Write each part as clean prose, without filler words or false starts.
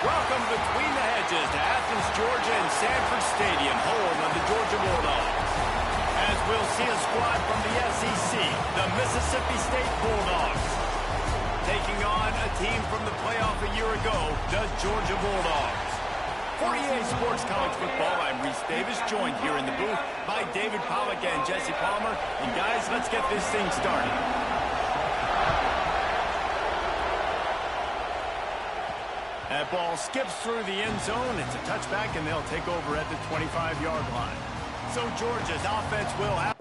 Welcome between the hedges to Athens, Georgia and Sanford Stadium, home of the Georgia Bulldogs. As we'll see a squad from the SEC, the Mississippi State Bulldogs, taking on a team from the playoff a year ago, the Georgia Bulldogs. For EA Sports College Football, I'm Reese Davis, joined here in the booth by David Pollack and Jesse Palmer. And guys, let's get this thing started. That ball skips through the end zone. It's a touchback, and they'll take over at the 25-yard line. So Georgia's offense will have...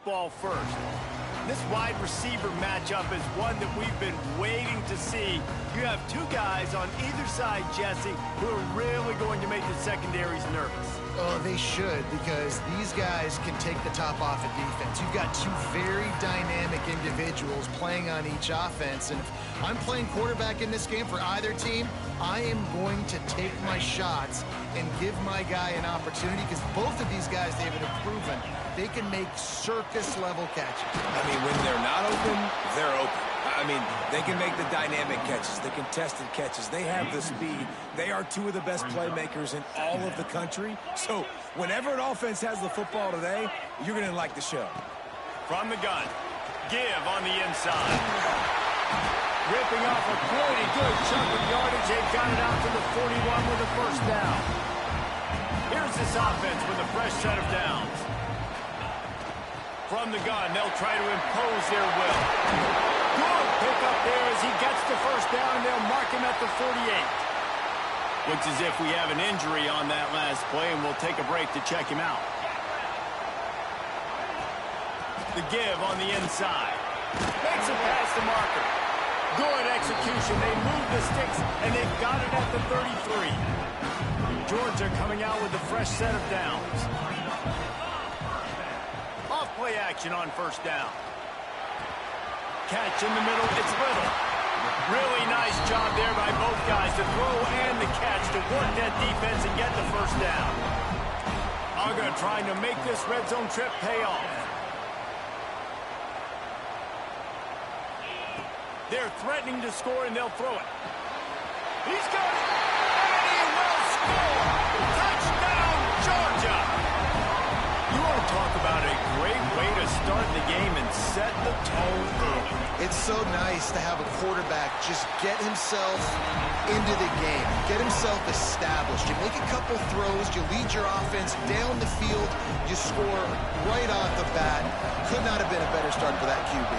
Ball first. This wide receiver matchup is one that we've been waiting to see. You have two guys on either side, Jesse, who are really going to make the secondaries nervous. Oh, they should, because these guys can take the top off of defense. You've got two very dynamic individuals playing on each offense, and if I'm playing quarterback in this game for either team, I am going to take my shots and give my guy an opportunity, because both of these guys, David, have proven they can make circus-level catches. I mean, when they're not open, they're open. I mean, they can make the dynamic catches, the contested catches. They have the speed. They are two of the best playmakers in all of the country. So whenever an offense has the football today, you're going to like the show. From the gun, give on the inside. Ripping off a pretty good chunk of yardage. They've got it out to the 41 with a first down. Here's this offense with a fresh set of downs. From the gun, they'll try to impose their will. Good pick up there as he gets the first down, and they'll mark him at the 48. Looks as if we have an injury on that last play, and we'll take a break to check him out. The give on the inside. Makes it past the marker. Good execution. They move the sticks, and they've got it at the 33. Georgia coming out with a fresh set of downs. Off-play action on first down. Catch in the middle, it's Little. Really nice job there by both guys to throw and the catch to work that defense and get the first down. Uga trying to make this red zone trip pay off. They're threatening to score, and they'll throw it. He's got it, and he will score! Touchdown, Georgia! You want to talk about a great way to start the game and set the tone early. It's so nice to have a quarterback just get himself into the game, get himself established. You make a couple throws, you lead your offense down the field, you score right off the bat. Could not have been a better start for that QB.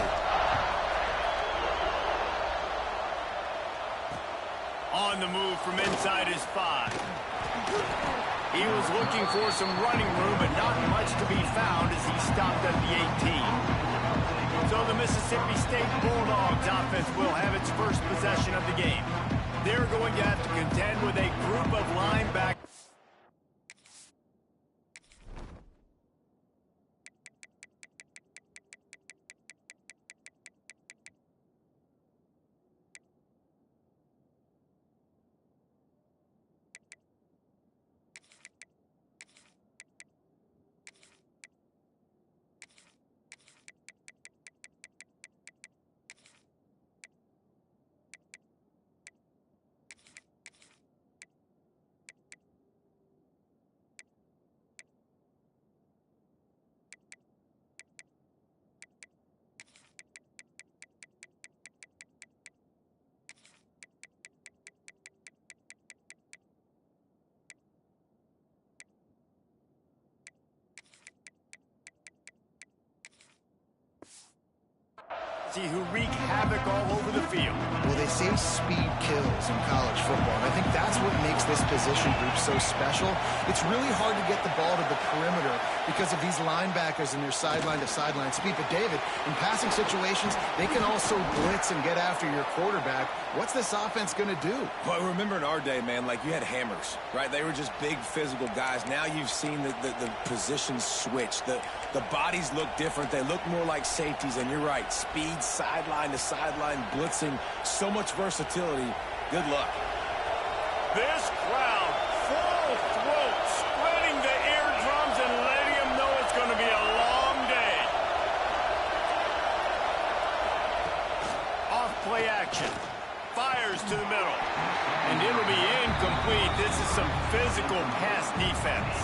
On the move from inside his 5. He was looking for some running room, but not much to be found as he stopped at the 18. So the Mississippi State Bulldogs offense will have its first possession of the game. They're going to have to contend with a group of linebackers. Who wreak havoc all over the field. Well, they say speed kills in college football, and I think that's what makes this position group so special. It's really hard to get the ball to the perimeter because of these linebackers and their sideline-to-sideline speed. But, David, in passing situations, they can also blitz and get after your quarterback. What's this offense going to do? Well, remember in our day, man, like you had hammers, right? They were just big physical guys. Now you've seen the positions switch. The bodies look different. They look more like safeties, and you're right. Speed, sideline to sideline, blitzing, so much versatility. Good luck. This crowd, full throat, spreading the eardrums and letting them know it's going to be a long day. Off-play action. Fires to the middle. And it'll be incomplete. This is some physical pass defense.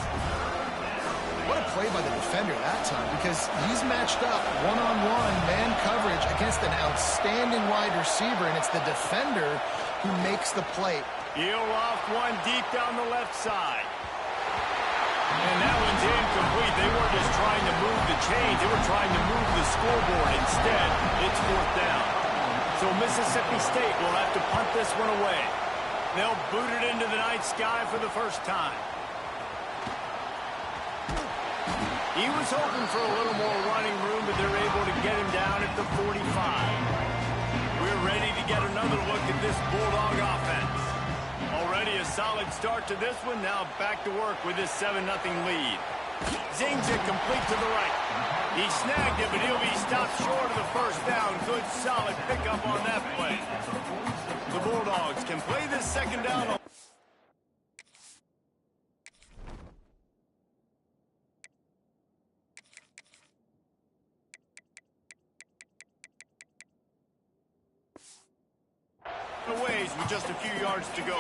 What a play by the defender that time, because he's matched up one-on-one man coverage against an outstanding wide receiver, and it's the defender who makes the play. He'll off one deep down the left side. And that one's incomplete. They weren't just trying to move the chains. They were trying to move the scoreboard. Instead, it's fourth down. So Mississippi State will have to punt this one away. They'll boot it into the night sky for the first time. He was hoping for a little more running room, but they're able to get him down at the 45. We're ready to get another look at this Bulldog offense. Already a solid start to this one. Now back to work with this 7-0 lead. Zings it complete to the right. He snagged it, but he'll be stopped short of the first down. Good, solid pickup on that play. The Bulldogs can play this second down. Ways with just a few yards to go.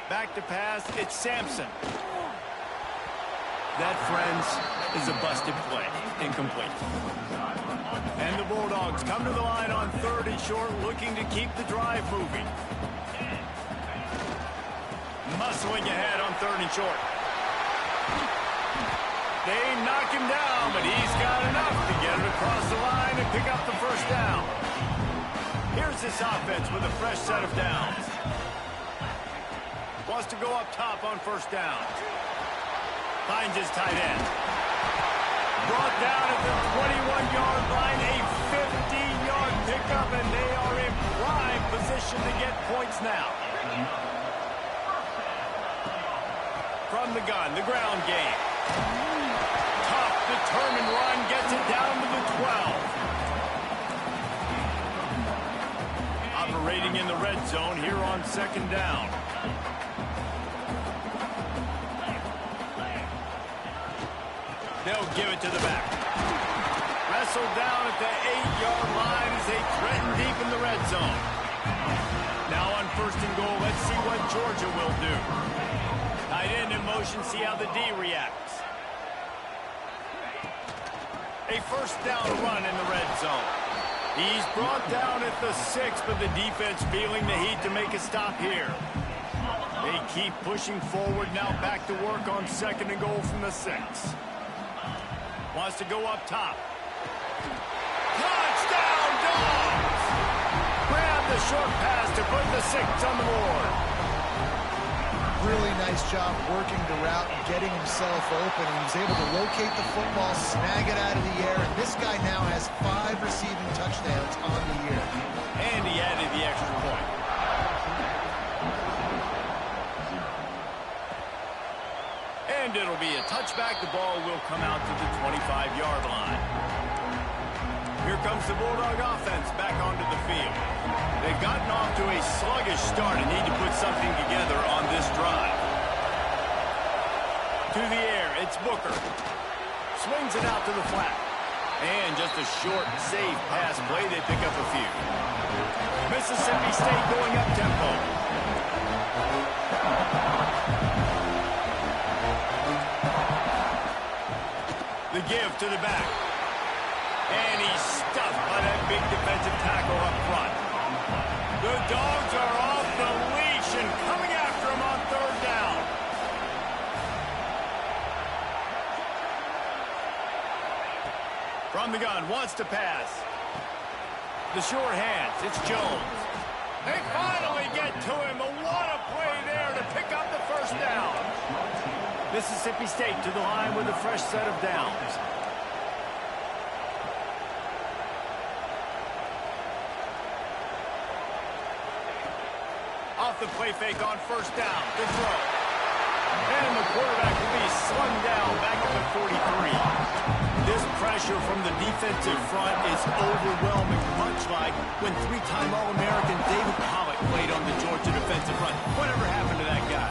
Back to pass, it's Sampson. That, friends, is a busted play. Incomplete. And the Bulldogs come to the line on 3rd and short, looking to keep the drive moving. Muscling ahead on 3rd and short. They knock him down, but he's got enough to get it across the line and pick up the first down. Here's this offense with a fresh set of downs. Wants to go up top on 1st down. Finds his tight end. Brought down at the 21-yard line, a 15-yard pickup, and they are in prime position to get points now. From the gun, the ground game. Tough, determined run, gets it down to the 12. Operating in the red zone here on 2nd down. They'll give it to the back. Wrestled down at the 8-yard line as they threaten deep in the red zone. Now on 1st and goal, let's see what Georgia will do. Tight end in motion, see how the D reacts. A 1st down run in the red zone. He's brought down at the 6, but the defense feeling the heat to make a stop here. They keep pushing forward, now back to work on 2nd and goal from the 6. Wants to go up top. Touchdown, Dogs! Grab the short pass to put the 6 on the board. Really nice job working the route and getting himself open. He was able to locate the football, snag it out of the air, and this guy now has 5 receiving touchdowns on the year. And he added the extra point. And it'll be a touchback. The ball will come out to the 25-yard line. Here comes the Bulldog offense back onto the field. They've gotten off to a sluggish start and need to put something together on this drive. To the air, it's Booker. Swings it out to the flat. And just a short, safe pass play. They pick up a few. Mississippi State going up tempo. The give to the back. And he's stuffed by that big defensive tackle up front. The Dogs are off the leash and coming after him on 3rd down. From the gun, wants to pass. The sure hands, it's Jones. They finally get to him, but what a play there to pick up the 1st down. Mississippi State to the line with a fresh set of downs. Off the play fake on 1st down. Good throw. And the quarterback will be slung down back at the 43. This pressure from the defensive front is overwhelming, much like when 3-time All-American David Pollock played on the Georgia defensive front. Whatever happened to that guy?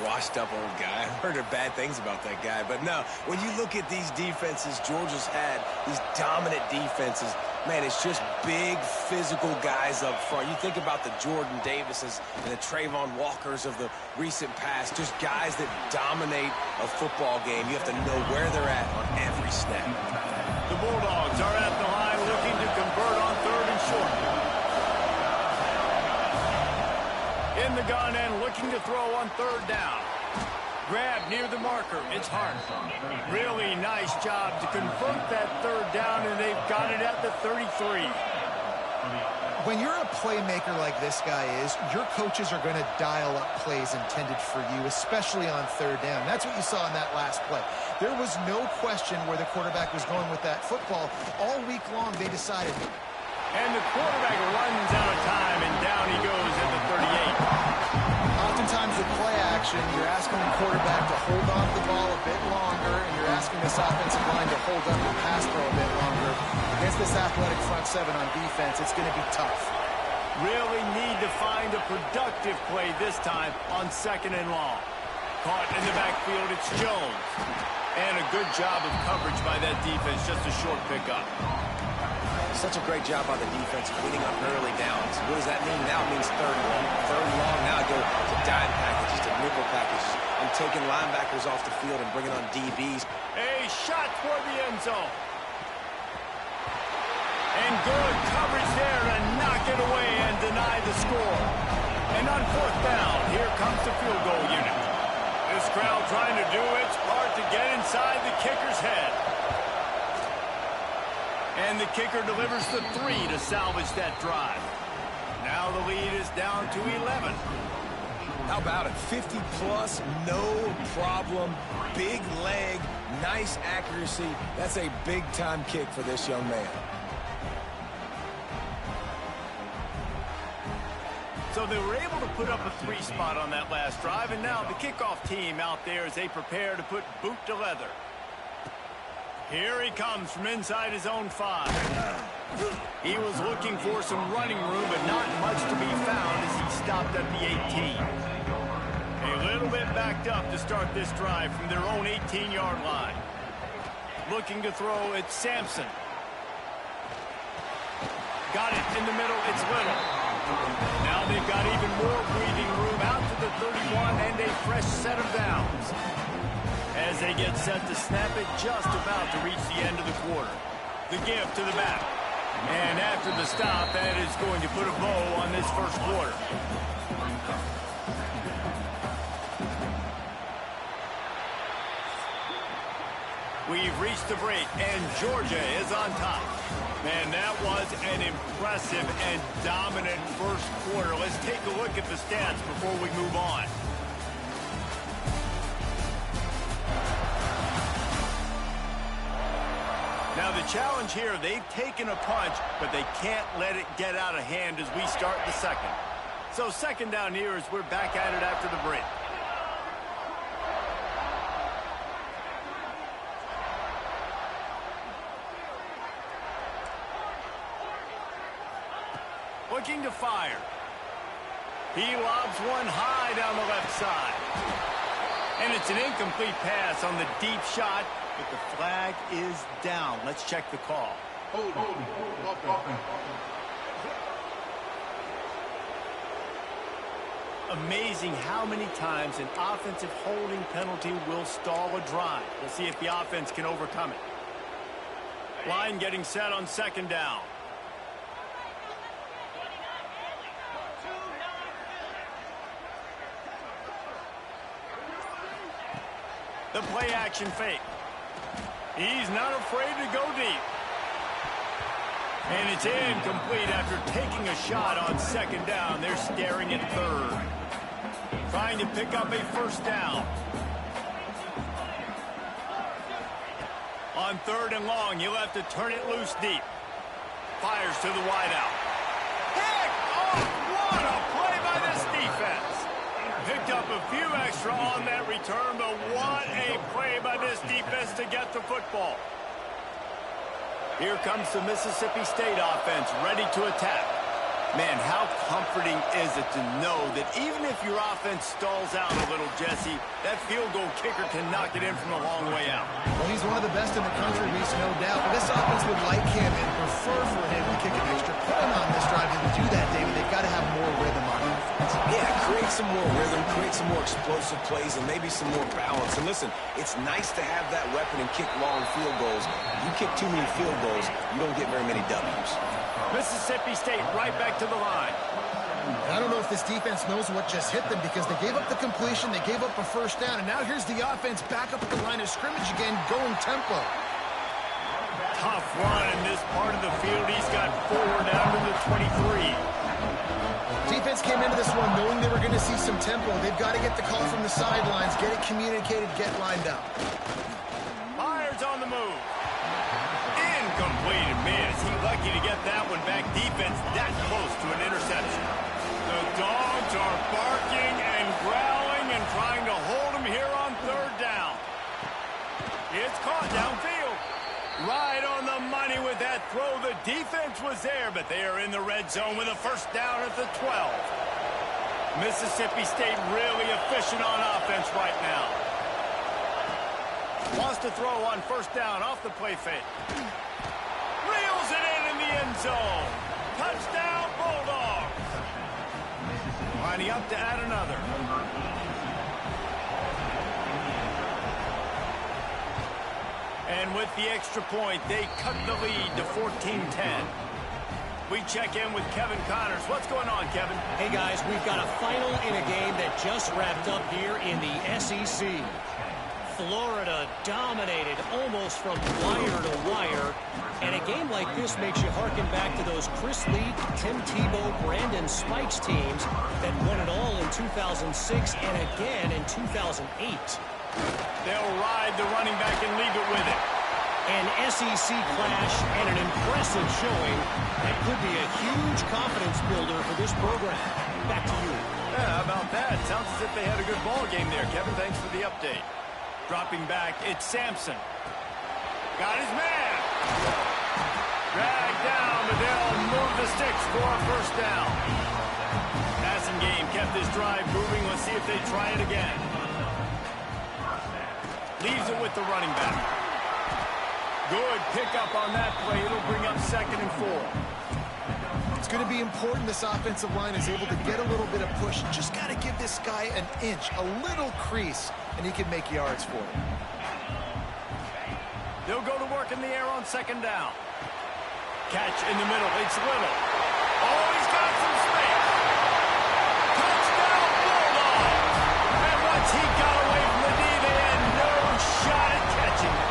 Washed-up old guy. I've heard bad things about that guy. But no, when you look at these defenses Georgia's had, these dominant defenses, man, it's just big, physical guys up front. You think about the Jordan Davises and the Trayvon Walkers of the recent past, just guys that dominate a football game. You have to know where they're at on every snap. The Bulldogs are at the line looking to convert on 3rd and short. In the gun and looking to throw on 3rd down. Grab near the marker. It's Hart. Really nice job to convert that 3rd down, and they've got it at the 33. when you're a playmaker like this guy is, your coaches are going to dial up plays intended for you, especially on third down. That's what you saw in that last play. There was no question where the quarterback was going with that football. All week long, they decided. And the quarterback runs out of time, and down he goes at the 38. Oftentimes with play action, you're asking the quarterback to hold on to the ball a bit longer, and you're asking this offensive line to hold up the pass throw a bit longer. Against this athletic front seven on defense, it's going to be tough. Really need to find a productive play this time on 2nd and long. Caught in the backfield, it's Jones. And a good job of coverage by that defense, just a short pickup. Such a great job by the defense cleaning up early downs. What does that mean? Now it means 3rd and long. 3rd and long, now I go to dime packages, to nickel packages. I'm taking linebackers off the field and bringing on DBs. A shot for the end zone. And good coverage there to knock it away and deny the score. And on 4th down, here comes the field goal unit. This crowd trying to do its part to get inside the kicker's head. And the kicker delivers the 3 to salvage that drive. Now the lead is down to 11. How about it? 50-plus, no problem. Big leg, nice accuracy. That's a big-time kick for this young man. So they were able to put up a 3 spot on that last drive, and now the kickoff team out there as they prepare to put boot to leather. Here he comes from inside his own 5. He was looking for some running room, but not much to be found as he stopped at the 18. A little bit backed up to start this drive from their own 18-yard line. Looking to throw, it's Sampson. Got it in the middle, it's Little. Now they've got even more breathing room out to the 31 and a fresh set of downs. As they get set to snap it, just about to reach the end of the quarter. The give to the back. And after the stop, that is going to put a bow on this first quarter. We've reached the break, and Georgia is on top. Man, that was an impressive and dominant first quarter. Let's take a look at the stats before we move on. Now the challenge here, they've taken a punch, but they can't let it get out of hand as we start the second. So 2nd down here as we're back at it after the break. Looking to fire. He lobs one high down the left side. And it's an incomplete pass on the deep shot, but the flag is down. Let's check the call. Amazing how many times an offensive holding penalty will stall a drive. We'll see if the offense can overcome it. Line getting set on 2nd down. The play action fake. He's not afraid to go deep. And it's incomplete after taking a shot on 2nd down. They're staring at 3rd. Trying to pick up a 1st down. On 3rd and long, he'll have to turn it loose deep. Fires to the wideout. Pick off! What a play by this defense. Picked up a few extra on that return, but what a play by this defense to get the football. Here comes the Mississippi State offense, ready to attack. Man, how comforting is it to know that even if your offense stalls out a little, Jesse, that field goal kicker can knock it in from a long way out. Well, he's one of the best in the country, Reese, no doubt. But this offense would like him and prefer for him to kick an extra point on this drive. And to do that, David, they've got to have more rhythm on offense. Yeah, create some more rhythm, create some more explosive plays, and maybe some more balance. And listen, it's nice to have that weapon and kick long field goals. You kick too many field goals, you don't get very many W's. Mississippi State right back to the line. And I don't know if this defense knows what just hit them because they gave up the completion, they gave up a 1st down, and now here's the offense back up at the line of scrimmage again, going tempo. Tough run in this part of the field. He's got 4 down to the 23. Defense came into this one knowing they were going to see some tempo. They've got to get the call from the sidelines, get it communicated, get lined up. Myers on the move. Incomplete. Man, is he lucky to get that one back. Defense that close to an interception. The dogs are barking and growling and trying to hold him here on 3rd down. It's caught downfield. Right on the money with that throw. The defense was there, but they are in the red zone with a 1st down at the 12. Mississippi State really efficient on offense right now. Wants to throw on 1st down off the play fake. Reels it in the end zone. Touchdown, Bulldogs. Lining up to add another. And with the extra point, they cut the lead to 14-10. We check in with Kevin Connors. What's going on, Kevin? Hey, guys, we've got a final in a game that just wrapped up here in the SEC. Florida dominated almost from wire to wire. And a game like this makes you harken back to those Chris Lee, Tim Tebow, Brandon Spikes teams that won it all in 2006 and again in 2008. They'll ride the running back and leave it with it. An SEC clash and an impressive showing that could be a huge confidence builder for this program. Back to you. Yeah, how about that? Sounds as if they had a good ball game there. Kevin, thanks for the update. Dropping back, it's Sampson. Got his man. Dragged down, but they'll move the sticks for a 1st down. Passing game kept this drive moving. Let's see if they try it again. Leaves it with the running back. Good pickup on that play. It'll bring up 2nd and 4. It's going to be important this offensive line is able to get a little bit of push. Just got to give this guy an inch, a little crease, and he can make yards for it. They'll go to work in the air on 2nd down. Catch in the middle. It's Little. Oh, he's got some space. Touchdown, Bulldogs. And once he got away from the D, they had no shot at catching it.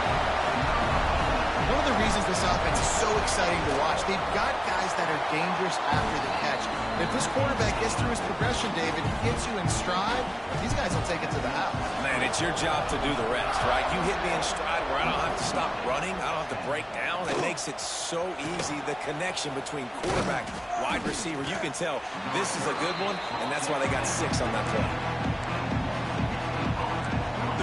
One of the reasons this offense is so exciting to watch, they've got guys that are dangerous after the catch. If this quarterback gets through his progression, David, hits you in stride, these guys will take it to the house. Man, it's your job to do the rest, right? You hit me in stride where I don't have to stop running. I don't have to break down. It makes it so easy. The connection between quarterback, wide receiver, you can tell this is a good one, and that's why they got 6 on that play.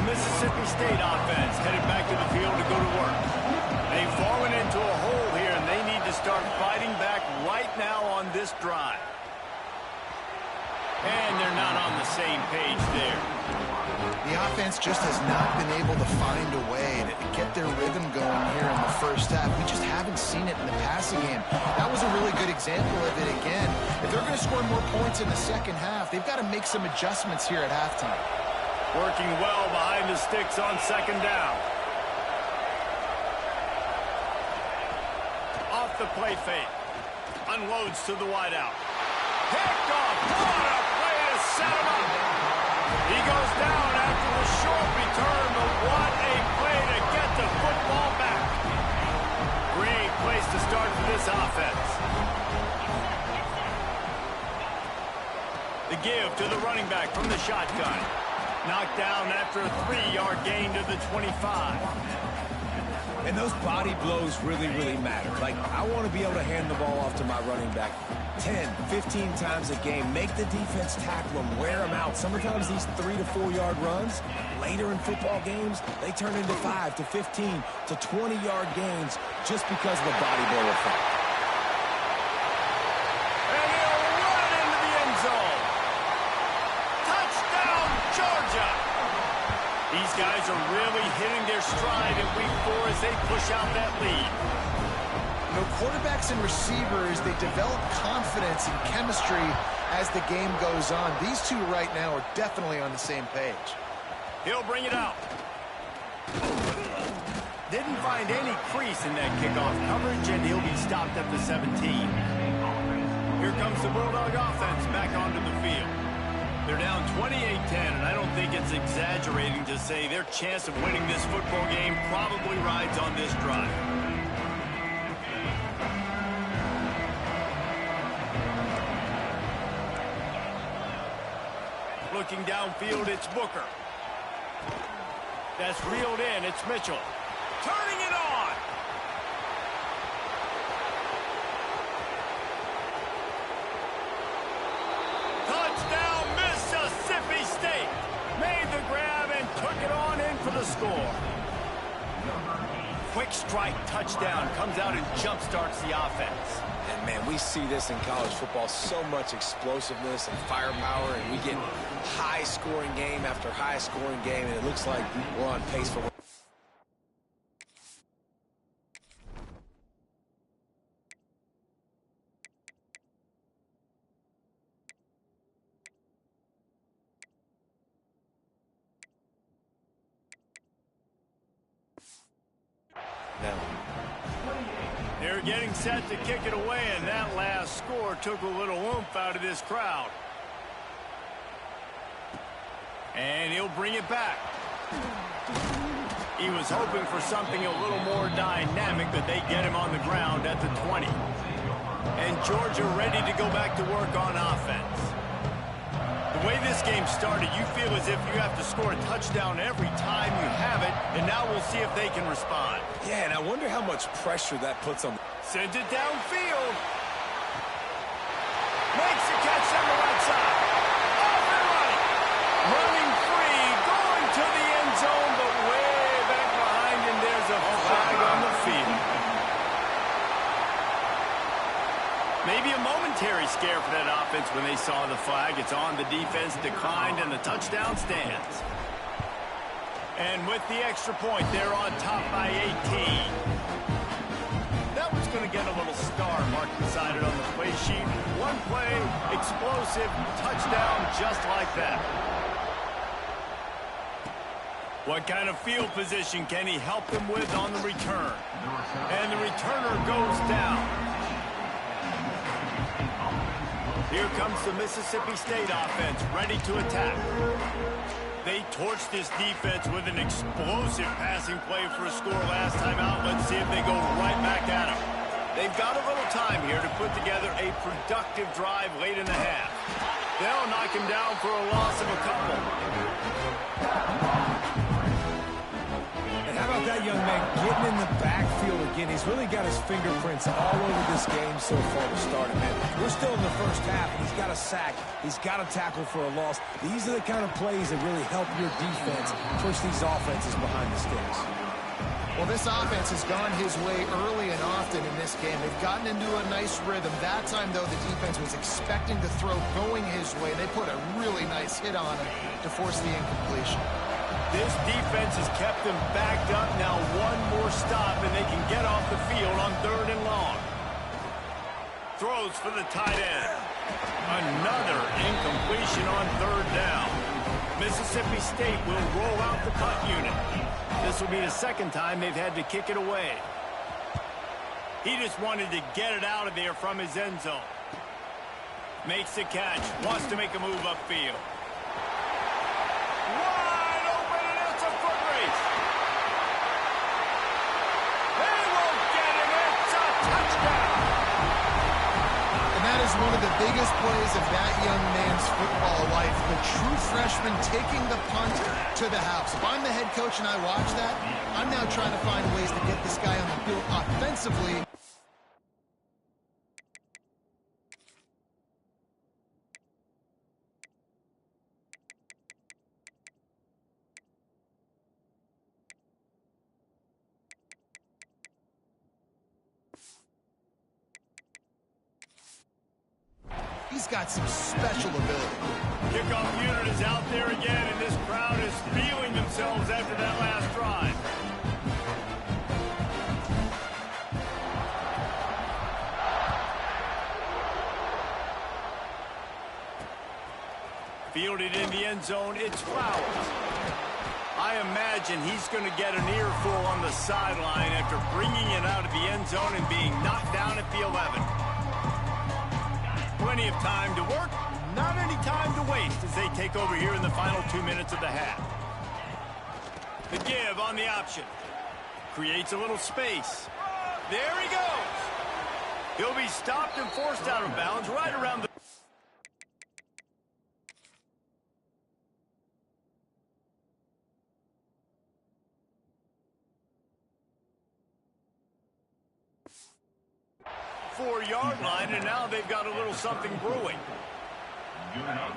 The Mississippi State offense headed back to the field to go to work. They've fallen into a hole here, and they need to start fighting back right now on this drive. And they're not on the same page there. The offense just has not been able to find a way to get their rhythm going here in the 1st half. We just haven't seen it in the passing game. That was a really good example of it again. If they're going to score more points in the 2nd half, they've got to make some adjustments here at halftime. Working well behind the sticks on 2nd down. Off the play fake. Unloads to the wideout. Picked off. What a play to set him up. He goes down after the short return, but what a play to get the football back. Great place to start for this offense. The give to the running back from the shotgun. Knocked down after a 3-yard gain to the 25. And those body blows really, really matter. Like, I want to be able to hand the ball off to my running back 10, 15 times a game. Make the defense tackle them, wear them out. Sometimes these 3 to 4 yard runs, later in football games, they turn into 5 to 15 to 20-yard gains just because of the body blow effect. And he'll run into the end zone. Touchdown, Georgia. These guys are really hitting their stride in week 4 as they push out that lead. You know, quarterbacks and receivers, they develop confidence and chemistry as the game goes on. These two right now are definitely on the same page. He'll bring it out. Didn't find any crease in that kickoff coverage, and he'll be stopped at the 17. Here comes the Bulldog offense back onto the field. They're down 28-10, and I don't think it's exaggerating to say their chance of winning this football game probably rides on this drive. Looking downfield, it's Booker. That's reeled in, it's Mitchell. Turning it on! Touchdown, Mississippi State! Made the grab and took it on in for the score. Quick strike touchdown comes out and jumpstarts the offense. And, man, we see this in college football, so much explosiveness and firepower, and we get high-scoring game after high-scoring game, and it looks like we're on pace for... They're getting set to kick it away, and that last score took a little oomph out of this crowd. And he'll bring it back. He was hoping for something a little more dynamic, but they get him on the ground at the 20. And Georgia ready to go back to work on offense. The way this game started, you feel as if you have to score a touchdown every time you have it, and now we'll see if they can respond. Yeah, and I wonder how much pressure that puts on... Sends it downfield. Makes the catch on the right side. Off and running. Running free, going to the end zone, but way back behind him, there's a flag on the field. Maybe a momentary scare for that offense when they saw the flag. It's on, the defense declined, and the touchdown stands. And with the extra point, they're on top by 18. That one's going to get a little star marked beside it on the play sheet. One play, explosive, touchdown, just like that. What kind of field position can he help them with on the return? And the returner goes down. Here comes the Mississippi State offense, ready to attack. They torched this defense with an explosive passing play for a score last time out. Let's see if they go right back at him. They've got a little time here to put together a productive drive late in the half. They'll knock him down for a loss of a couple. And how about that young man getting in the backfield again? He's really got his fingerprints all over this game so far to start it, man. We're still in the first half, and he's got a sack. He's got a tackle for a loss. These are the kind of plays that really help your defense push these offenses behind the sticks. Well, this offense has gone his way early and often in this game. They've gotten into a nice rhythm. That time, though, the defense was expecting to throw going his way. They put a really nice hit on him to force the incompletion. This defense has kept them backed up. Now one more stop, and they can get off the field on 3rd and long. Throws for the tight end. Another incompletion on 3rd down. Mississippi State will roll out the punt unit. This will be the second time they've had to kick it away. He just wanted to get it out of there from his end zone. Makes the catch. Wants to make a move upfield. Wide open, and it's a foot race. They won't get him. It's a touchdown. And that is one of the biggest plays of that young man's football life. The true freshman taking the punt to the house. If I'm the head coach and I watch that, I'm now trying to find ways to get this guy on the field offensively. He's got some special ability. Kickoff unit is out there again, and this crowd is feeling themselves after that last drive. Fielded in the end zone, it's Flowers. I imagine he's going to get an earful on the sideline after bringing it out of the end zone and being knocked down at the 11. Plenty of time to work, not any time to waste as they take over here in the final 2 minutes of the half. The give on the option. Creates a little space. There he goes. He'll be stopped and forced out of bounds right around the... 4-yard line, and now they've got a little something brewing.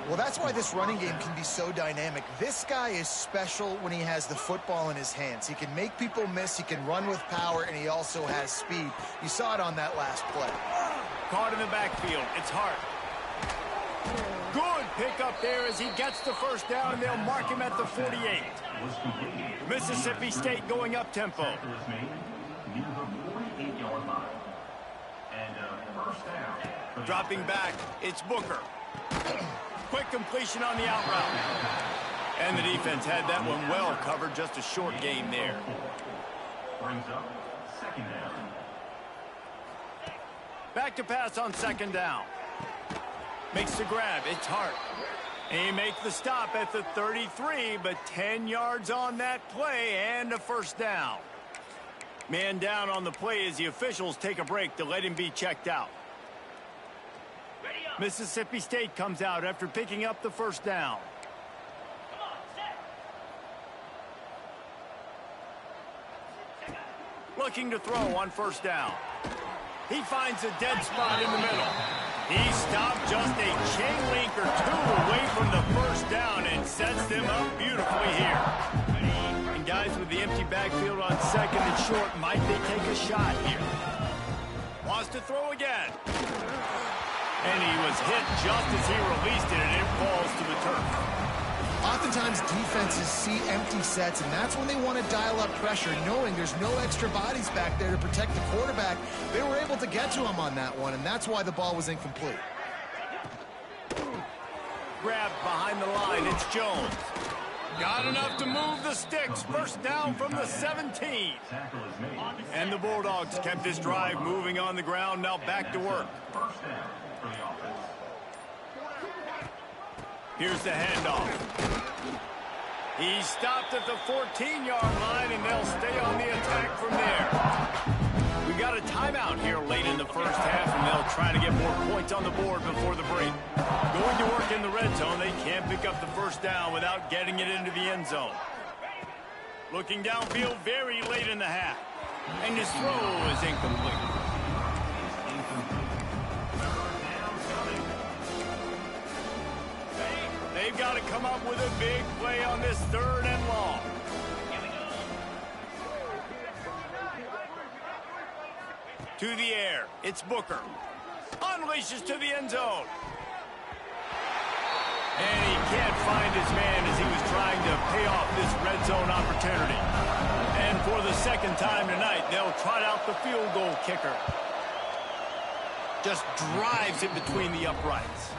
Well, that's why this running game can be so dynamic. This guy is special when he has the football in his hands. He can make people miss, he can run with power, and he also has speed. You saw it on that last play. Caught in the backfield. It's Hart. Good pickup there as he gets the first down, and they'll mark him at the 48. Mississippi State going up tempo. Dropping back, it's Booker. Quick completion on the out route. And the defense had that one well covered, just a short gain there. Brings up second down. Back to pass on second down. Makes the grab, it's Hart. He makes the stop at the 33, but 10 yards on that play and a first down. Man down on the play as the officials take a break to let him be checked out. Mississippi State comes out after picking up the first down. Looking to throw on first down. He finds a dead spot in the middle. He stopped just a chain link or two away from the first down and sets them up beautifully here. And guys with the empty backfield on second and short, might they take a shot here? Wants to throw again. And he was hit just as he released it, and it falls to the turf. Oftentimes, defenses see empty sets, and that's when they want to dial up pressure, knowing there's no extra bodies back there to protect the quarterback. They were able to get to him on that one, and that's why the ball was incomplete. Grabbed behind the line, it's Jones. Got enough to move the sticks. First down from the 17. And the Bulldogs kept this drive moving on the ground, now back to work. First down for the offense. Here's the handoff. He stopped at the 14-yard line, and they'll stay on the attack from there. We got a timeout here late in the first half, and they'll try to get more points on the board before the break. Going to work in the red zone, they can't pick up the first down without getting it into the end zone. Looking downfield very late in the half, and his throw is incomplete. They've got to come up with a big play on this third and long. To the air, it's Booker. Unleashes to the end zone. And he can't find his man as he was trying to pay off this red zone opportunity. And for the second time tonight, they'll trot out the field goal kicker. Just drives it between the uprights.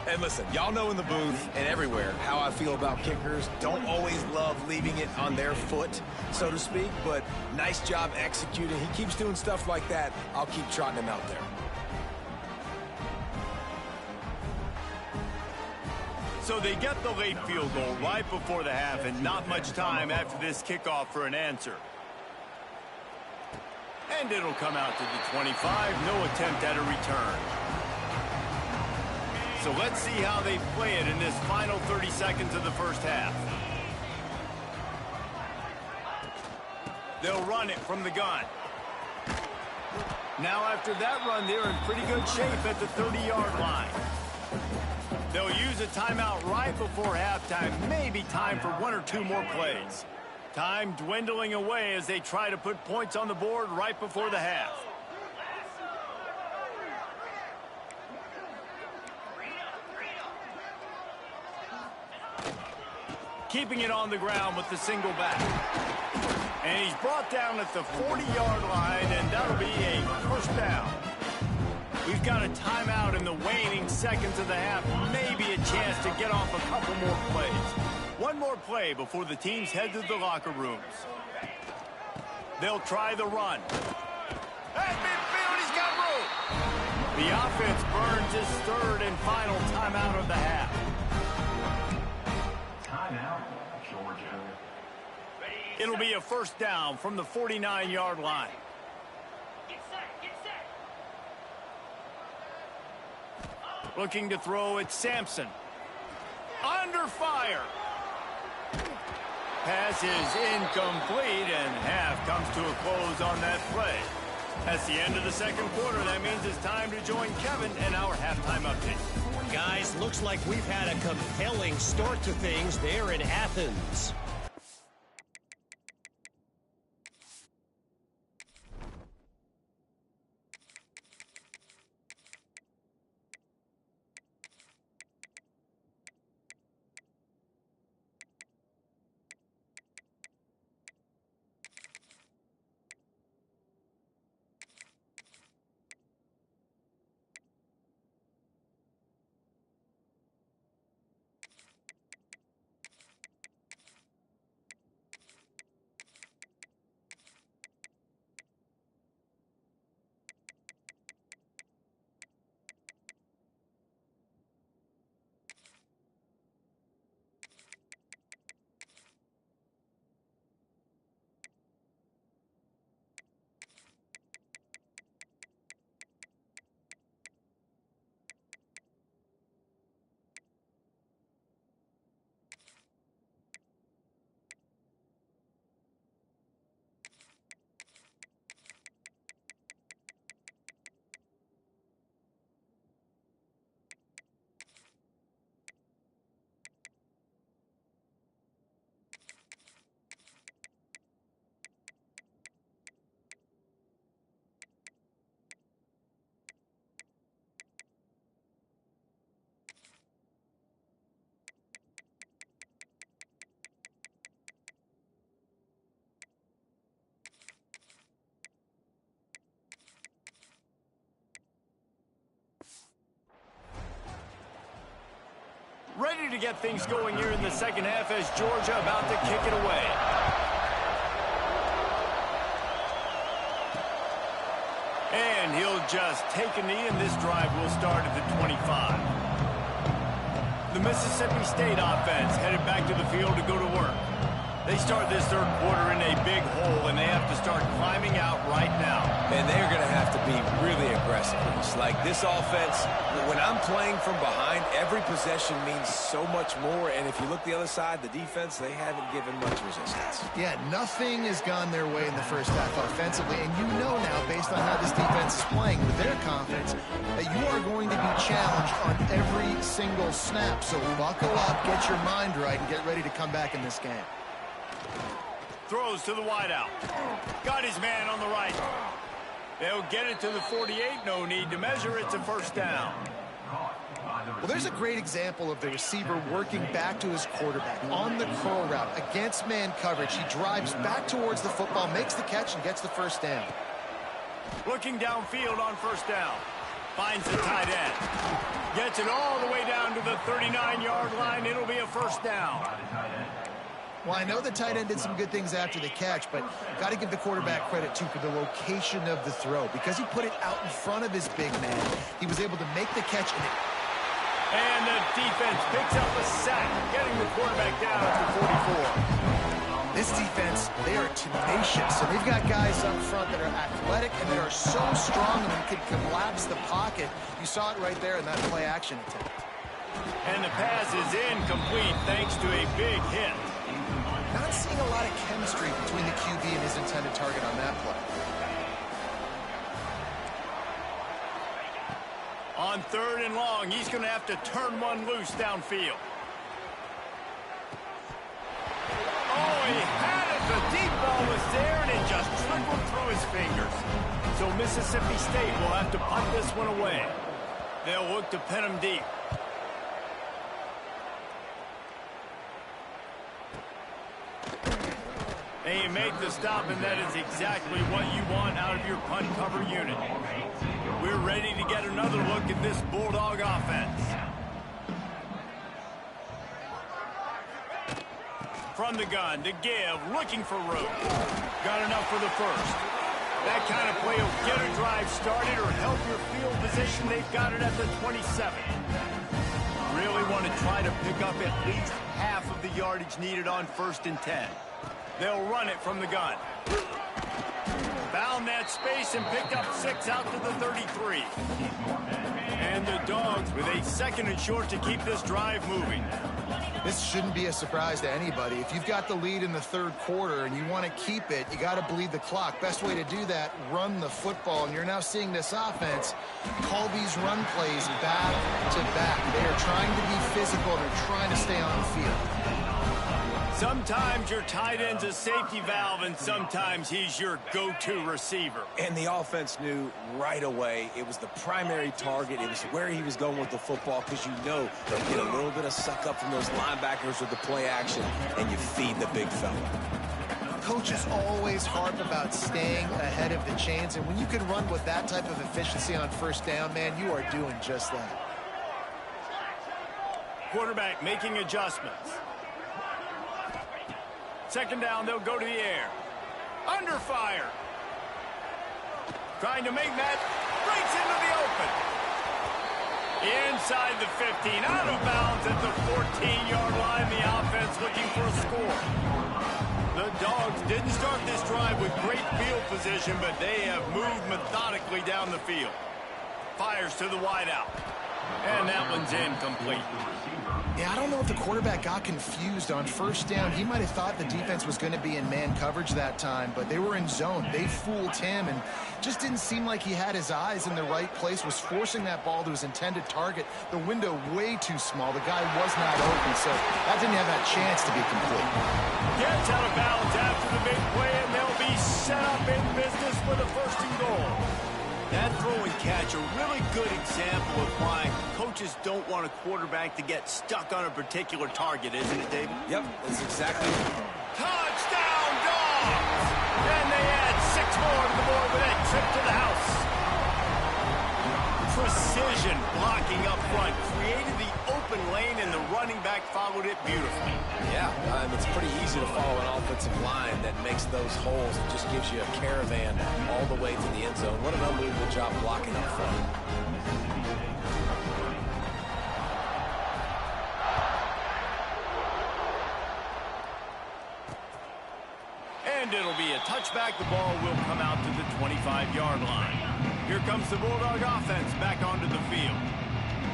And listen, y'all know in the booth and everywhere how I feel about kickers. Don't always love leaving it on their foot, so to speak, but nice job executing. He keeps doing stuff like that. I'll keep trotting him out there. So they get the late field goal right before the half, and not much time after this kickoff for an answer. And it'll come out to the 25. No attempt at a return. So let's see how they play it in this final 30 seconds of the first half. They'll run it from the gun. Now after that run, they're in pretty good shape at the 30-yard line. They'll use a timeout right before halftime. Maybe time for one or two more plays. Time dwindling away as they try to put points on the board right before the half. Keeping it on the ground with the single back. And he's brought down at the 40-yard line, and that'll be a first down. We've got a timeout in the waning seconds of the half. Maybe a chance to get off a couple more plays. One more play before the teams head to the locker rooms. They'll try the run. At midfield, he's got room. The offense burns his third and final timeout of the half. Timeout, Georgia. It'll be a first down from the 49-yard line. Looking to throw at Sampson. Under fire. Pass is incomplete, and half comes to a close on that play. That's the end of the second quarter. That means it's time to join Kevin in our halftime update. Guys, looks like we've had a compelling start to things there in Athens. Ready to get things going here in the second half as Georgia about to kick it away. And he'll just take a knee, and this drive will start at the 25. The Mississippi State offense headed back to the field to go to work. They start this third quarter in a big hole, and they have to start climbing out right now. And they're going to have to be really aggressive. It's like this offense, when I'm playing from behind, every possession means so much more. And if you look the other side, the defense, they haven't given much resistance. Yeah, nothing has gone their way in the first half offensively. And you know now, based on how this defense is playing with their confidence, that you are going to be challenged on every single snap. So buckle up, get your mind right, and get ready to come back in this game. Throws to the wideout. Got his man on the right. They'll get it to the 48. No need to measure. It's a first down. Well, there's a great example of the receiver working back to his quarterback on the curl route against man coverage. He drives back towards the football, makes the catch, and gets the first down. Looking downfield on first down. Finds the tight end. Gets it all the way down to the 39-yard line. It'll be a first down. Well, I know the tight end did some good things after the catch, but got to give the quarterback credit, too, for the location of the throw. Because he put it out in front of his big man, he was able to make the catch. And the defense picks up a sack, getting the quarterback down at the 44. This defense, they are tenacious. And they've got guys up front that are athletic and that are so strong and can collapse the pocket. You saw it right there in that play-action attempt. And the pass is incomplete thanks to a big hit. Not seeing a lot of chemistry between the QB and his intended target on that play. On third and long, he's going to have to turn one loose downfield. Oh, he had it. The deep ball was there, and it just trickled through his fingers. So Mississippi State will have to punt this one away. They'll look to pin him deep. And you make the stop, and that is exactly what you want out of your punt cover unit. We're ready to get another look at this Bulldog offense. From the gun to give, looking for room. Got enough for the first. That kind of play will get a drive started or help your field position. They've got it at the 27. Really want to try to pick up at least half of the yardage needed on 1st and 10. They'll run it from the gun. Found found that space and picked up 6 out to the 33. And the Dogs with a 2nd and short to keep this drive moving. This shouldn't be a surprise to anybody. If you've got the lead in the 3rd quarter and you want to keep it, you got to bleed the clock. Best way to do that, run the football. And you're now seeing this offense call these run plays back to back. They are trying to be physical and they're trying to stay on the field. Sometimes your tight end's a safety valve, and sometimes he's your go-to receiver. And the offense knew right away it was the primary target. It was where he was going with the football, because you know they'll get a little bit of suck up from those linebackers with the play action, and you feed the big fella. Coaches always harp about staying ahead of the chains, and when you can run with that type of efficiency on 1st down, man, you are doing just that. Quarterback making adjustments. 2nd down, they'll go to the air. Under fire. Trying to make that. Breaks into the open. Inside the 15. Out of bounds at the 14-yard line. The offense looking for a score. The Dogs didn't start this drive with great field position, but they have moved methodically down the field. Fires to the wideout. And that one's incomplete. Yeah, I don't know if the quarterback got confused on 1st down. He might have thought the defense was going to be in man coverage that time, but they were in zone. They fooled him and just didn't seem like he had his eyes in the right place, was forcing that ball to his intended target. The window way too small. The guy was not open, so that didn't have that chance to be complete. Gets out of bounds after the big play, and they'll be set up in business with a 1st and goal. That throw and catch, a really good example of why coaches don't want a quarterback to get stuck on a particular target, isn't it, David? Yep, that's exactly it. Touchdown, Dogs! And they add 6 more to the board with that trip to the house. Precision blocking up front, created the open lane, and the running back followed it beautifully. Yeah, it's pretty easy to follow an offensive line that makes those holes and just gives you a caravan all the way to the end zone. What an unbelievable job blocking up front. And it'll be a touchback. The ball will come out to the 25-yard line. Here comes the Bulldog offense back onto the field.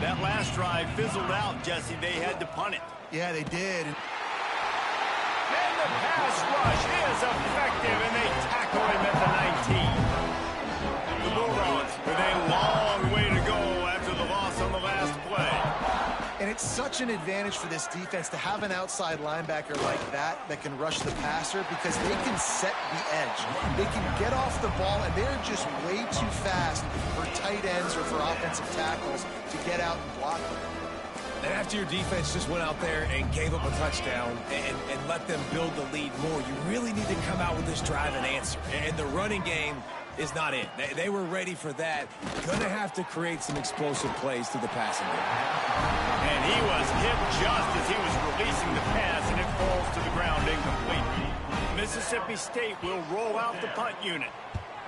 That last drive fizzled out, Jesse. They had to punt it. Yeah, they did. And the pass rush is effective, and they tackle him at the 19. The Bulldogs with a long way to go after the loss on the last play. And it's such an advantage for this defense to have an outside linebacker like that can rush the passer, because they can set the edge. They can get off the ball, and they're just way too fast for tight ends or for offensive tackles to get out and block them. And after your defense just went out there and gave up a touchdown and let them build the lead more, you really need to come out with this drive and answer. And the running game is not it. They were ready for that. Gonna have to create some explosive plays through the passing game. And he was hit just as he was releasing the pass, and it falls to the ground incomplete. Mississippi State will roll out the punt unit.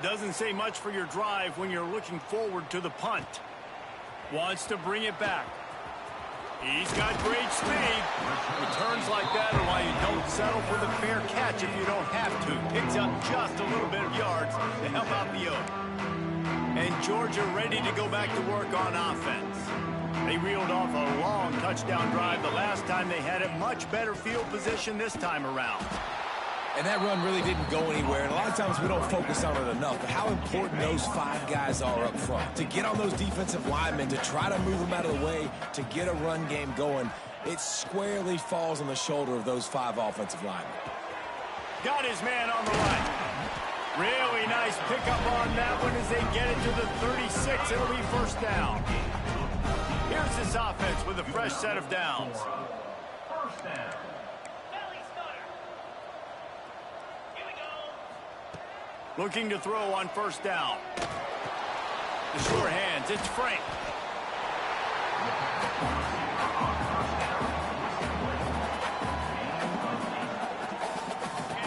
Doesn't say much for your drive when you're looking forward to the punt. Wants to bring it back. He's got great speed. Returns like that are why you don't settle for the fair catch if you don't have to. Picks up just a little bit of yards to help out the Oak. And Georgia ready to go back to work on offense. They reeled off a long touchdown drive the last time they had a much better field position this time around. And that run really didn't go anywhere. And a lot of times we don't focus on it enough. But how important those 5 guys are up front. To get on those defensive linemen, to try to move them out of the way, to get a run game going, it squarely falls on the shoulder of those 5 offensive linemen. Got his man on the right. Really nice pickup on that one as they get it to the 36. It'll be 1st down. Here's this offense with a fresh set of downs. 1st down. Looking to throw on 1st down. The sure hands, it's Frank.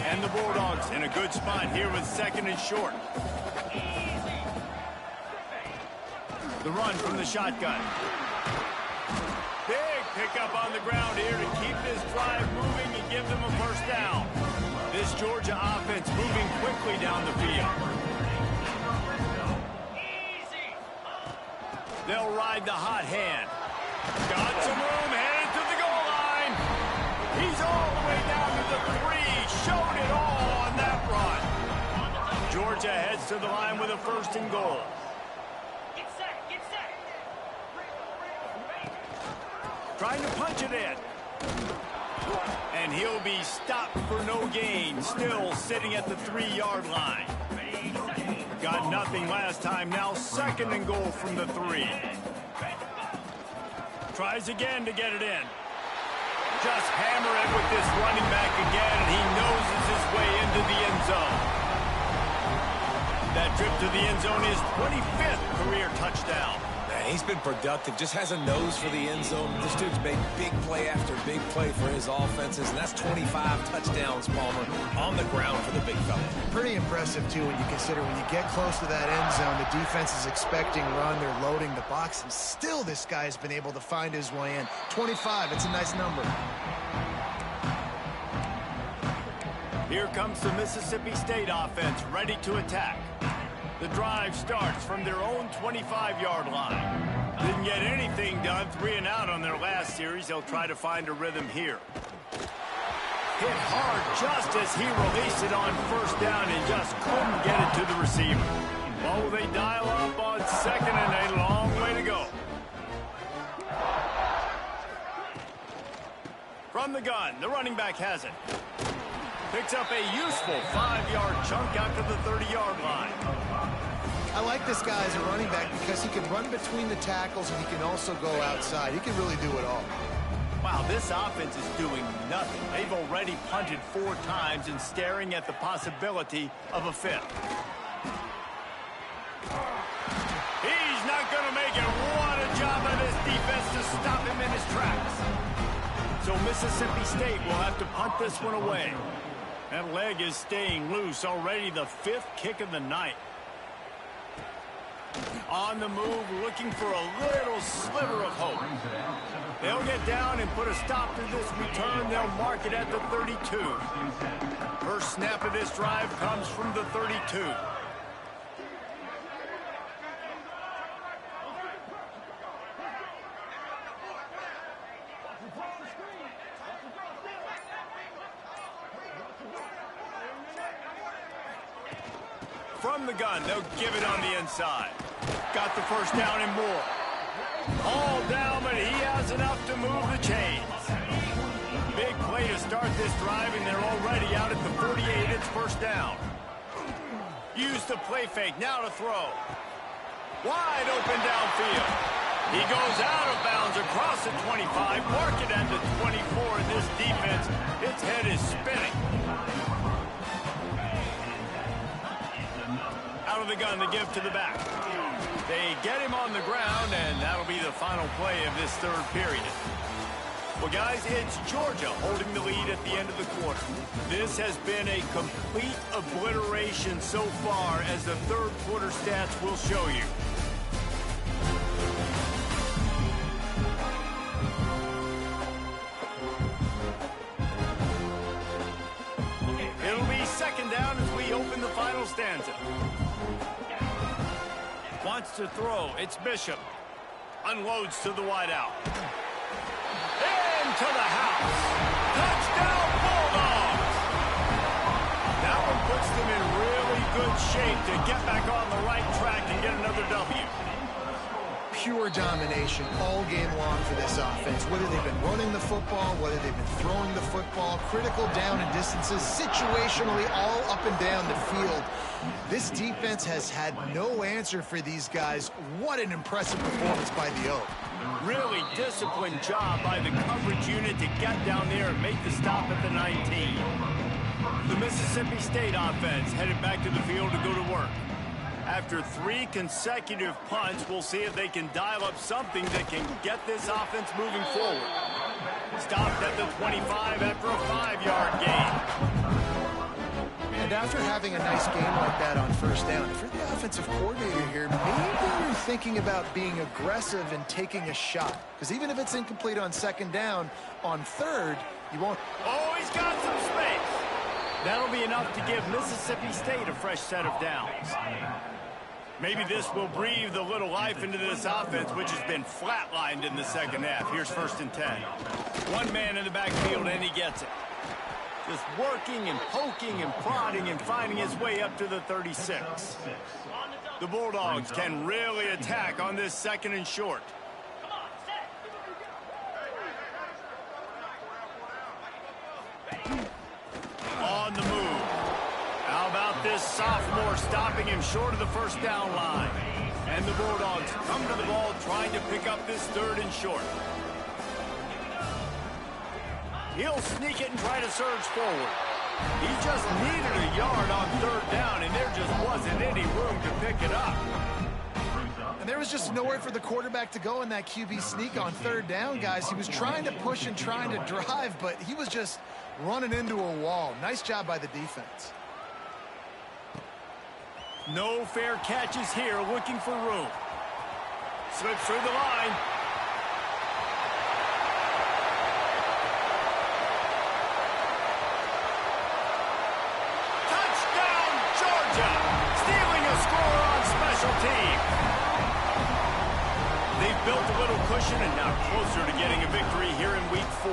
And the Bulldogs in a good spot here with 2nd and short. The run from the shotgun. Big pickup on the ground here to keep this drive moving and give them a 1st down. This Georgia offense moving quickly down the field. They'll ride the hot hand. Got some room, headed to the goal line. He's all the way down to the 3. Showed it all on that run. Georgia heads to the line with a 1st and goal. Get set, get set. Trying to punch it in. And he'll be stopped for no gain. Still sitting at the 3-yard line. Got nothing last time. Now 2nd and goal from the 3. Tries again to get it in. Just hammer it with this running back again, and he noses his way into the end zone. That trip to the end zone is 25th career touchdown. Man, he's been productive, just has a nose for the end zone. This dude's made big play after big play for his offenses, and that's 25 touchdowns, Palmer, on the ground for the big fella. Pretty impressive, too, when you consider when you get close to that end zone, the defense is expecting run, they're loading the box, and still this guy has been able to find his way in. 25, it's a nice number. Here comes the Mississippi State offense, ready to attack. The drive starts from their own 25-yard line. Didn't get anything done, 3 and out on their last series. They'll try to find a rhythm here. Hit hard just as he released it on 1st down and just couldn't get it to the receiver. Oh, they dial up on 2nd and a long way to go. From the gun, the running back has it. Picks up a useful 5-yard chunk out to the 30-yard line. I like this guy as a running back because he can run between the tackles and he can also go outside. He can really do it all. Wow, this offense is doing nothing. They've already punted 4 times and staring at the possibility of a 5th. He's not going to make it. What a job by this defense to stop him in his tracks. So Mississippi State will have to punt this one away. That leg is staying loose. Already the 5th kick of the night. On the move, looking for a little sliver of hope. They'll get down and put a stop to this return. They'll mark it at the 32. First snap of this drive comes from the 32. From the gun, they'll give it on the inside. Got the 1st down and more. All down, but he has enough to move the chains. Big play to start this drive, and they're already out at the 48. It's 1st down. Use the play fake, now to throw. Wide open downfield. He goes out of bounds across the 25. Mark it at the 24, and this defense, its head is spinning. Out of the gun to give to the back. They get him on the ground, and that'll be the final play of this 3rd period. Well, guys, it's Georgia holding the lead at the end of the quarter. This has been a complete obliteration so far, as the 3rd quarter stats will show you. It'll be 2nd down as we open the final stanza. Wants to throw. It's Bishop. Unloads to the wideout. Into the house. Touchdown, Bulldogs! That one puts them in really good shape to get back on the right track and get another W. Pure domination all game long for this offense. Whether they've been running the football, whether they've been throwing the football, critical down and distances, situationally all up and down the field. This defense has had no answer for these guys. What an impressive performance by the O. Really disciplined job by the coverage unit to get down there and make the stop at the 19. The Mississippi State offense headed back to the field to go to work. After 3 consecutive punts, we'll see if they can dial up something that can get this offense moving forward. Stopped at the 25 after a 5-yard gain. And after having a nice game like that on 1st down, if you're the offensive coordinator here, maybe you're thinking about being aggressive and taking a shot. Because even if it's incomplete on 2nd down, on 3rd, you won't... Oh, he's got some space. That'll be enough to give Mississippi State a fresh set of downs. Maybe this will breathe a little life into this offense, which has been flatlined in the second half. Here's 1st and 10. One man in the backfield, and he gets it. Just working and poking and prodding and finding his way up to the 36. The Bulldogs can really attack on this 2nd and short. On the move. How about this sophomore stopping him short of the 1st down line? And the Bulldogs come to the ball trying to pick up this 3rd and short. He'll sneak it and try to surge forward. He just needed a yard on 3rd down, and there just wasn't any room to pick it up. And there was just nowhere for the quarterback to go in that QB sneak on 3rd down, guys. He was trying to push and trying to drive, but he was just running into a wall. Nice job by the defense. No fair catches here, looking for room. Slips through the line. Touchdown, Georgia! Stealing a score on special teams. They've built a little cushion and now closer to getting a victory here in week 4.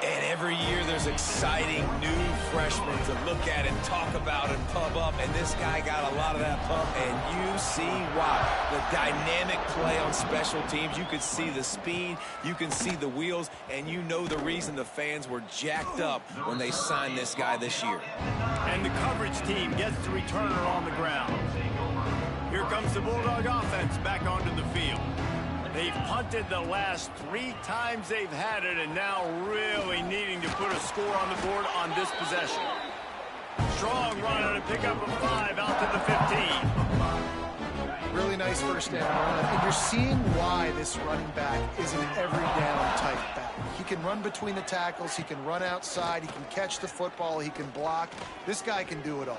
And every year there's exciting new freshmen to look at and talk about and pump up. And this guy got a lot of that pump, and you see why. The dynamic play on special teams. You could see the speed. You can see the wheels. And you know the reason the fans were jacked up when they signed this guy this year. And the coverage team gets the returner on the ground. Here comes the Bulldog offense back onto the field. They've punted the last 3 times they've had it, and now really needing to put a score on the board on this possession. Strong run on a pickup of 5 out to the 15. Really nice 1st down run. And you're seeing why this running back is an every down type back. He can run between the tackles. He can run outside. He can catch the football. He can block. This guy can do it all.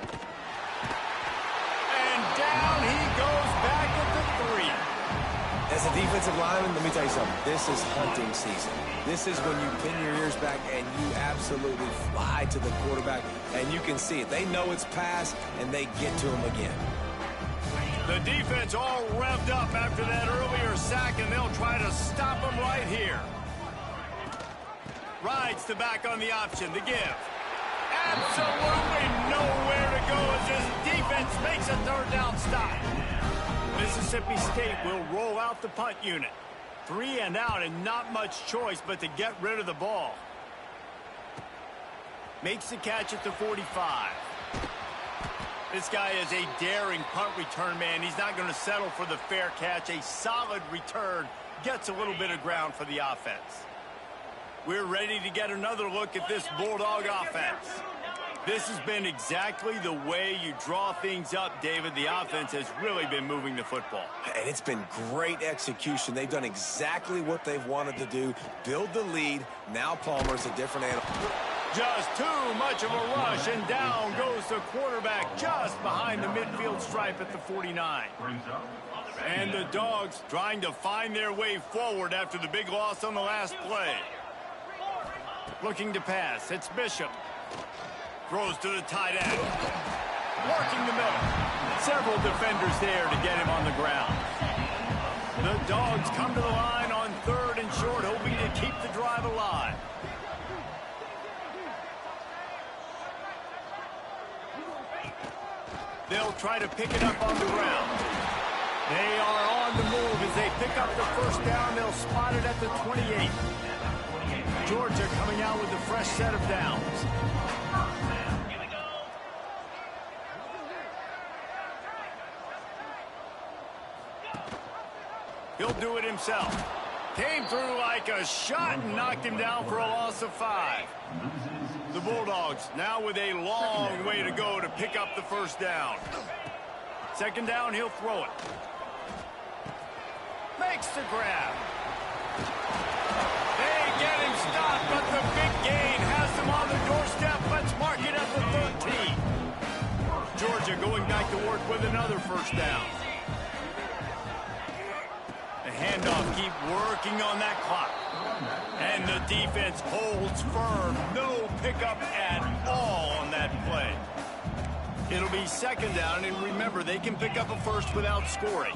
And down he goes back at the 3. As a defensive lineman, let me tell you something. This is hunting season. This is when you pin your ears back and you absolutely fly to the quarterback, and you can see it. They know it's pass, and they get to him again. The defense all revved up after that earlier sack, and they'll try to stop him right here. Rides the back on the option. The give. Absolutely nowhere to go as this defense makes a 3rd down stop. Mississippi State will roll out the punt unit. 3 and out, and not much choice but to get rid of the ball. Makes the catch at the 45. This guy is a daring punt return man. He's not going to settle for the fair catch. A solid return gets a little bit of ground for the offense. We're ready to get another look at this Bulldog offense. This has been exactly the way you draw things up, David. The offense has really been moving the football. And it's been great execution. They've done exactly what they've wanted to do. Build the lead. Now Palmer's a different animal. Just too much of a rush, and down goes the quarterback just behind the midfield stripe at the 49. And the Dogs trying to find their way forward after the big loss on the last play. Looking to pass. It's Bishop. Throws to the tight end. Working the middle. Several defenders there to get him on the ground. The Dogs come to the line on 3rd and short, hoping to keep the drive alive. They'll try to pick it up on the ground. They are on the move as they pick up the 1st down. They'll spot it at the 28. Georgia coming out with a fresh set of downs. He'll do it himself. Came through like a shot and knocked him down for a loss of 5. The Bulldogs now with a long way to go to pick up the 1st down. 2nd down, he'll throw it. Makes the grab. They get him stopped, but the big gain has them on the doorstep. Let's mark it at the 13. Georgia going back to work with another 1st down. The handoff, keep working on that clock. And the defense holds firm. No pickup at all on that play. It'll be second down, and remember, they can pick up a first without scoring.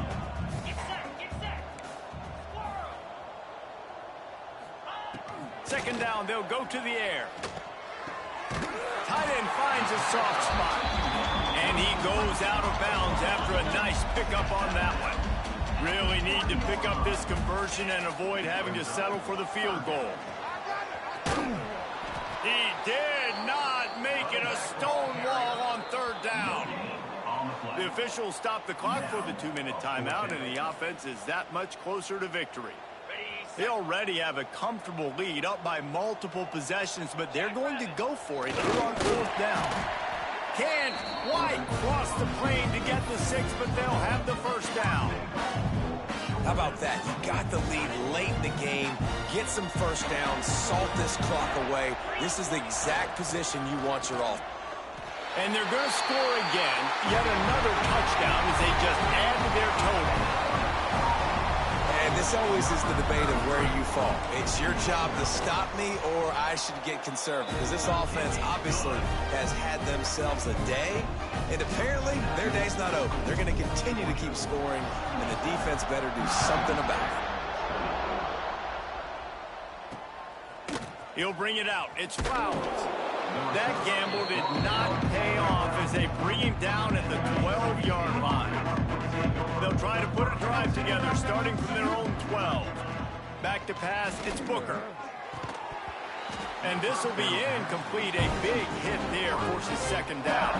Get set, get set. Second down, they'll go to the air. Tight end finds a soft spot. And he goes out of bounds after a nice pickup on that one. Really need to pick up this conversion and avoid having to settle for the field goal. He did not make it a stone wall on third down. The officials stopped the clock for the 2-minute timeout, and the offense is that much closer to victory. They already have a comfortable lead, up by multiple possessions, but they're going to go for it here on fourth down. Can White cross the plane to get the 6, but they'll have the first down. How about that? You got the lead late in the game. Get some first downs. Salt this clock away. This is the exact position you want your offense. And they're going to score again. Yet another touchdown as they just add to their total. And this always is the debate of where you fall. It's your job to stop me, or I should get conservative. Because this offense obviously has had themselves a day. And apparently, their day's not over. They're going to continue to keep scoring, and the defense better do something about it. He'll bring it out. It's Flowers. That gamble did not pay off as they bring him down at the 12-yard line. They'll try to put a drive together starting from their own 12. Back to pass, it's Booker. And this will be incomplete. A big hit there forces second down.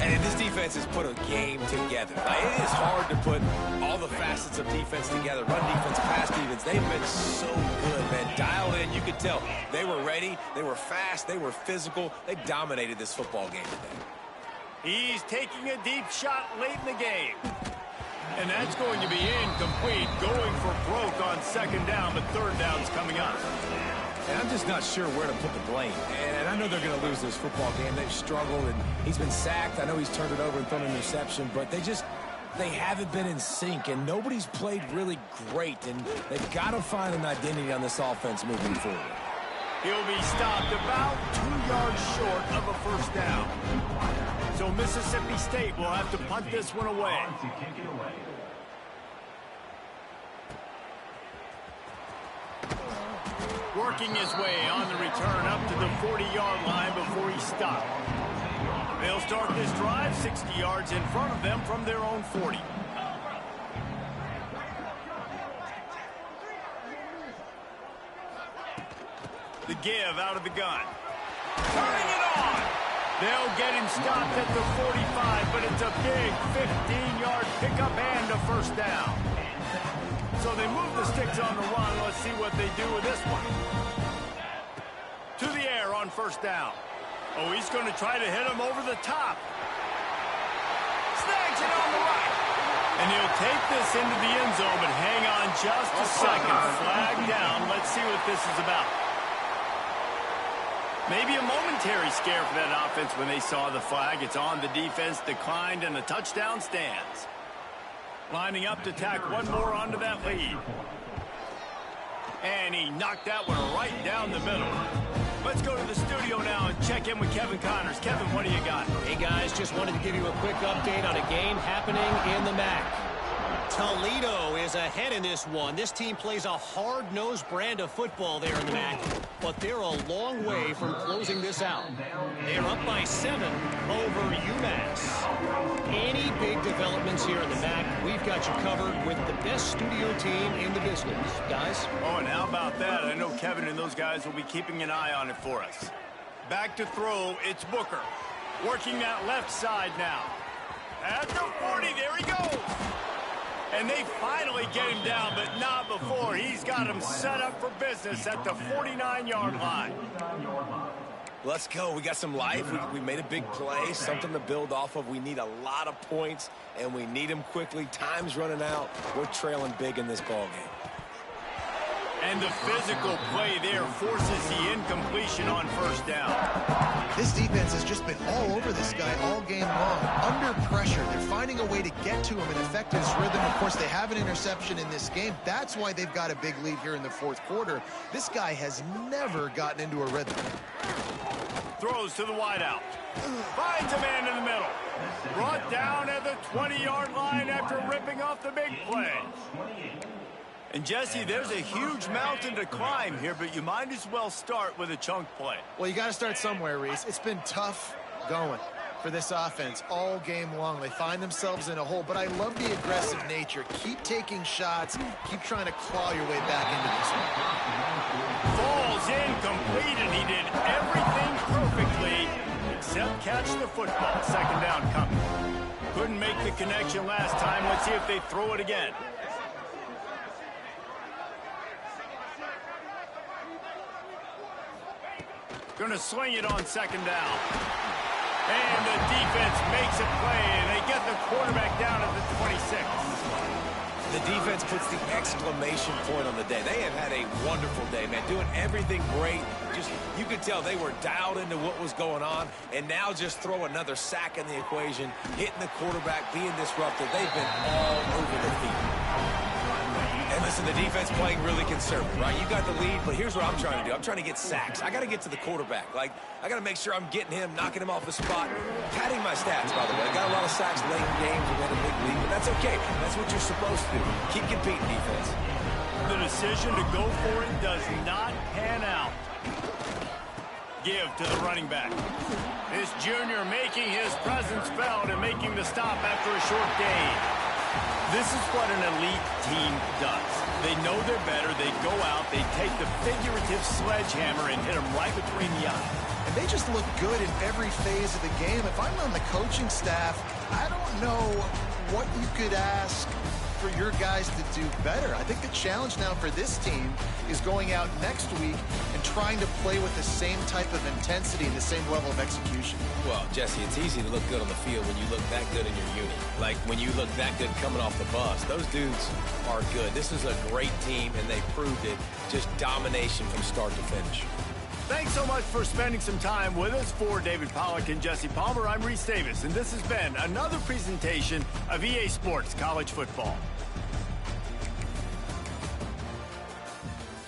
And this defense has put a game together. Like, it is hard to put all the facets of defense together. Run defense, pass defense. They've been so good, man. Dialed in. You could tell they were ready. They were fast. They were physical. They dominated this football game today. He's taking a deep shot late in the game. And that's going to be incomplete. Going for broke on second down, but third down's coming up. And I'm just not sure where to put the blame. And I know they're going to lose this football game. They've struggled, and he's been sacked. I know he's turned it over and thrown an interception, but they haven't been in sync, and nobody's played really great. And they've got to find an identity on this offense moving forward. He'll be stopped about 2 yards short of a first down. So Mississippi State will have to punt this one away. Working his way on the return up to the 40-yard line before he stopped. They'll start this drive 60 yards in front of them from their own 40. The give out of the gun. Turning it on. They'll get him stopped at the 45, but it's a big 15-yard pickup and a first down. So they move the sticks on the run. Let's see what they do with this one. To the air on first down. Oh, he's going to try to hit him over the top. Snags it on the right. And he'll take this into the end zone, but hang on just a second. Flag down. Let's see what this is about. Maybe a momentary scare for that offense when they saw the flag. It's on, the defense declined, and the touchdown stands. Lining up to tack one more onto that lead. And he knocked that one right down the middle. Let's go to the studio now and check in with Kevin Connors. Kevin, what do you got? Hey, guys, just wanted to give you a quick update on a game happening in the MAC. Toledo is ahead in this one. This team plays a hard-nosed brand of football there in the MAC, but they're a long way from closing this out. They're up by 7 over UMass. Any big developments here in the MAC, we've got you covered with the best studio team in the business. Guys? Oh, and how about that? I know Kevin and those guys will be keeping an eye on it for us. Back to throw, it's Booker. Working that left side now. At the 40, there he goes. And they finally get him down, but not before. He's got him set up for business at the 49-yard line. Let's go. We got some life. We made a big play, something to build off of. We need a lot of points, and we need them quickly. Time's running out. We're trailing big in this ballgame. And the physical play there forces the incompletion on first down. This defense has just been all over this guy all game long. Under pressure, they're finding a way to get to him and affect his rhythm. Of course, they have an interception in this game. That's why they've got a big lead here in the fourth quarter. This guy has never gotten into a rhythm. Throws to the wideout. Finds a man in the middle. Brought down at the 20-yard line after ripping off the big play. And Jesse, there's a huge mountain to climb here, but you might as well start with a chunk play. Well, you got to start somewhere, Reese. It's been tough going for this offense all game long. They find themselves in a hole, but I love the aggressive nature. Keep taking shots. Keep trying to claw your way back into this one. Falls incomplete, and he did everything perfectly except catch the football. Second down coming. Couldn't make the connection last time. Let's see if they throw it again. Going to sling it on second down. And the defense makes a play, and they get the quarterback down at the 26. The defense puts the exclamation point on the day. They have had a wonderful day, man, doing everything great. Just, you could tell they were dialed into what was going on, and now just throw another sack in the equation, hitting the quarterback, being disruptive. They've been all over the field. And listen, the defense playing really conservative, right? You got the lead, but here's what I'm trying to do. I'm trying to get sacks. I got to get to the quarterback. Like, I got to make sure I'm getting him, knocking him off the spot. Padding my stats, by the way. I got a lot of sacks late in games and won a big lead, but that's okay. That's what you're supposed to do. Keep competing, defense. The decision to go for it does not pan out. Give to the running back. This junior making his presence felt and making the stop after a short gain. This is what an elite team does. They know they're better. They go out. They take the figurative sledgehammer and hit them right between the eyes. And they just look good in every phase of the game. If I'm on the coaching staff, I don't know what you could ask for your guys to do better. I think the challenge now for this team is going out next week and trying to play with the same type of intensity and the same level of execution. Well, Jesse, it's easy to look good on the field when you look that good in your unit. Like when you look that good coming off the bus. Those dudes are good. This is a great team, and they proved it. Just domination from start to finish. Thanks so much for spending some time with us. For David Pollack and Jesse Palmer, I'm Reese Davis, and this has been another presentation of EA Sports College Football.